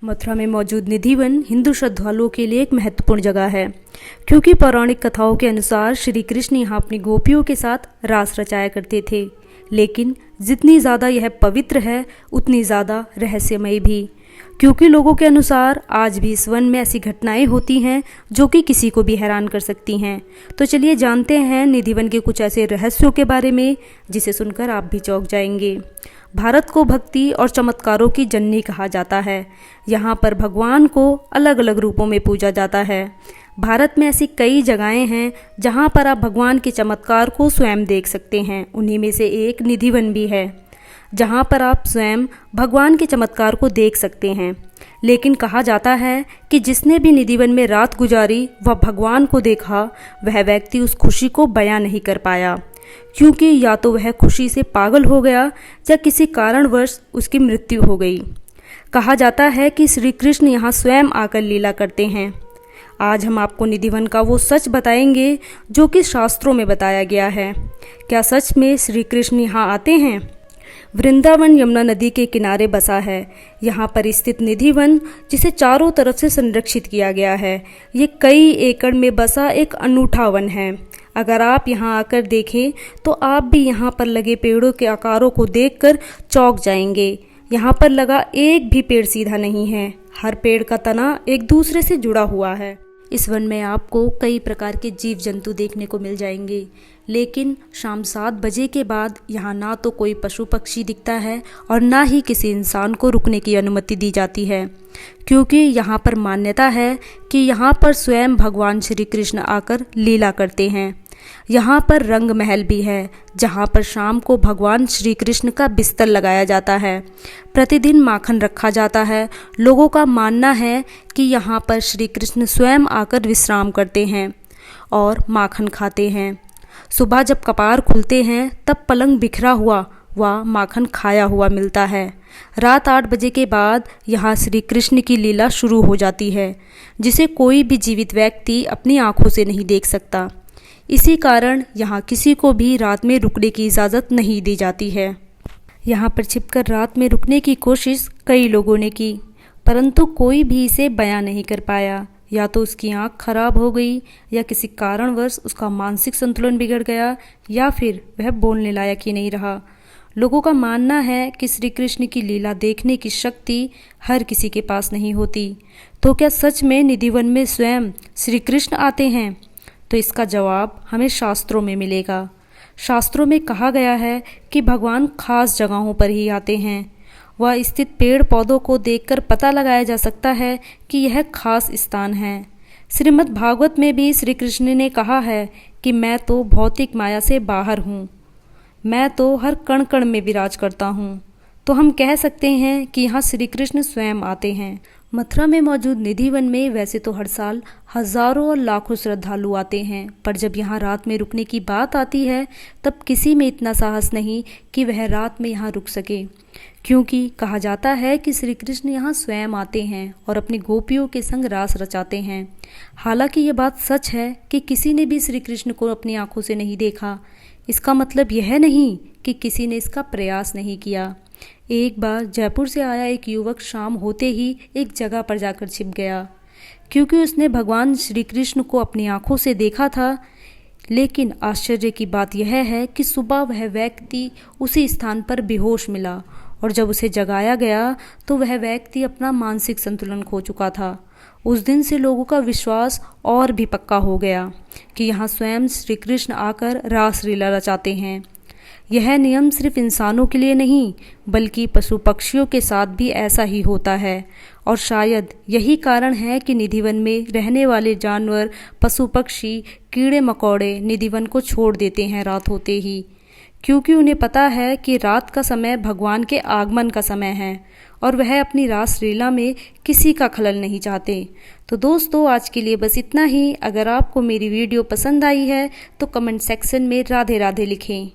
मथुरा में मौजूद निधिवन हिंदू श्रद्धालुओं के लिए एक महत्वपूर्ण जगह है, क्योंकि पौराणिक कथाओं के अनुसार श्री कृष्ण यहाँ अपनी गोपियों के साथ रास रचाया करते थे। लेकिन जितनी ज़्यादा यह पवित्र है, उतनी ज़्यादा रहस्यमय भी, क्योंकि लोगों के अनुसार आज भी इस वन में ऐसी घटनाएं होती हैं जो कि किसी को भी हैरान कर सकती हैं। तो चलिए जानते हैं निधिवन के कुछ ऐसे रहस्यों के बारे में जिसे सुनकर आप भी चौंक जाएंगे। भारत को भक्ति और चमत्कारों की जननी कहा जाता है। यहाँ पर भगवान को अलग अलग रूपों में पूजा जाता है। भारत में ऐसी कई जगहें हैं जहाँ पर आप भगवान के चमत्कार को स्वयं देख सकते हैं। उन्हीं में से एक निधिवन भी है, जहाँ पर आप स्वयं भगवान के चमत्कार को देख सकते हैं। लेकिन कहा जाता है कि जिसने भी निधिवन में रात गुजारी व भगवान को देखा, वह व्यक्ति उस खुशी को बयां नहीं कर पाया, क्योंकि या तो वह खुशी से पागल हो गया या किसी कारणवश उसकी मृत्यु हो गई। कहा जाता है कि श्री कृष्ण यहाँ स्वयं आकर लीला करते हैं। आज हम आपको निधिवन का वो सच बताएंगे जो कि शास्त्रों में बताया गया है। क्या सच में श्री कृष्ण यहाँ आते हैं? वृंदावन यमुना नदी के किनारे बसा है। यहाँ पर स्थित निधिवन, जिसे चारों तरफ से संरक्षित किया गया है, ये कई एकड़ में बसा एक अनूठा वन है। अगर आप यहाँ आकर देखें तो आप भी यहाँ पर लगे पेड़ों के आकारों को देखकर चौंक जाएंगे। यहाँ पर लगा एक भी पेड़ सीधा नहीं है, हर पेड़ का तना एक दूसरे से जुड़ा हुआ है। इस वन में आपको कई प्रकार के जीव जंतु देखने को मिल जाएंगे, लेकिन शाम 7 बजे के बाद यहाँ ना तो कोई पशु पक्षी दिखता है और ना ही किसी इंसान को रुकने की अनुमति दी जाती है, क्योंकि यहाँ पर मान्यता है कि यहाँ पर स्वयं भगवान श्री कृष्ण आकर लीला करते हैं। यहाँ पर रंग महल भी है, जहाँ पर शाम को भगवान श्री कृष्ण का बिस्तर लगाया जाता है। प्रतिदिन माखन रखा जाता है। लोगों का मानना है कि यहाँ पर श्री कृष्ण स्वयं आकर विश्राम करते हैं और माखन खाते हैं। सुबह जब कपार खुलते हैं तब पलंग बिखरा हुआ व माखन खाया हुआ मिलता है। रात 8 बजे के बाद यहाँ श्री कृष्ण की लीला शुरू हो जाती है, जिसे कोई भी जीवित व्यक्ति अपनी आंखों से नहीं देख सकता। इसी कारण यहाँ किसी को भी रात में रुकने की इजाज़त नहीं दी जाती है। यहाँ पर छिपकर रात में रुकने की कोशिश कई लोगों ने की, परंतु कोई भी इसे बयां नहीं कर पाया। या तो उसकी आंख खराब हो गई, या किसी कारणवश उसका मानसिक संतुलन बिगड़ गया, या फिर वह बोलने लायक ही नहीं रहा। लोगों का मानना है कि श्री कृष्ण की लीला देखने की शक्ति हर किसी के पास नहीं होती। तो क्या सच में निधिवन में स्वयं श्री कृष्ण आते हैं? तो इसका जवाब हमें शास्त्रों में मिलेगा। शास्त्रों में कहा गया है कि भगवान खास जगहों पर ही आते हैं। वह स्थित पेड़ पौधों को देखकर पता लगाया जा सकता है कि यह खास स्थान है। श्रीमद् भागवत में भी श्री कृष्ण ने कहा है कि मैं तो भौतिक माया से बाहर हूँ, मैं तो हर कण कण में विराज करता हूँ। तो हम कह सकते हैं कि यहाँ श्री कृष्ण स्वयं आते हैं। मथुरा में मौजूद निधिवन में वैसे तो हर साल हजारों और लाखों श्रद्धालु आते हैं, पर जब यहाँ रात में रुकने की बात आती है तब किसी में इतना साहस नहीं कि वह रात में यहाँ रुक सके, क्योंकि कहा जाता है कि श्री कृष्ण यहाँ स्वयं आते हैं और अपनी गोपियों के संग रास रचाते हैं। हालांकि ये बात सच है कि किसी ने भी श्री कृष्ण को अपनी आंखों से नहीं देखा। इसका मतलब यह नहीं कि किसी ने इसका प्रयास नहीं किया। एक बार जयपुर से आया एक युवक शाम होते ही एक जगह पर जाकर छिप गया, क्योंकि उसने भगवान श्री कृष्ण को अपनी आंखों से देखा था। लेकिन आश्चर्य की बात यह है कि सुबह वह व्यक्ति उसी स्थान पर बेहोश मिला, और जब उसे जगाया गया तो वह व्यक्ति अपना मानसिक संतुलन खो चुका था। उस दिन से लोगों का विश्वास और भी पक्का हो गया कि यहाँ स्वयं श्री कृष्ण आकर रास लीला रचाते हैं। यह नियम सिर्फ इंसानों के लिए नहीं, बल्कि पशु पक्षियों के साथ भी ऐसा ही होता है। और शायद यही कारण है कि निधिवन में रहने वाले जानवर, पशु पक्षी, कीड़े मकोड़े निधिवन को छोड़ देते हैं रात होते ही, क्योंकि उन्हें पता है कि रात का समय भगवान के आगमन का समय है और वह अपनी रास लीला में किसी का खलल नहीं चाहते। तो दोस्तों, आज के लिए बस इतना ही। अगर आपको मेरी वीडियो पसंद आई है तो कमेंट सेक्शन में राधे राधे लिखें।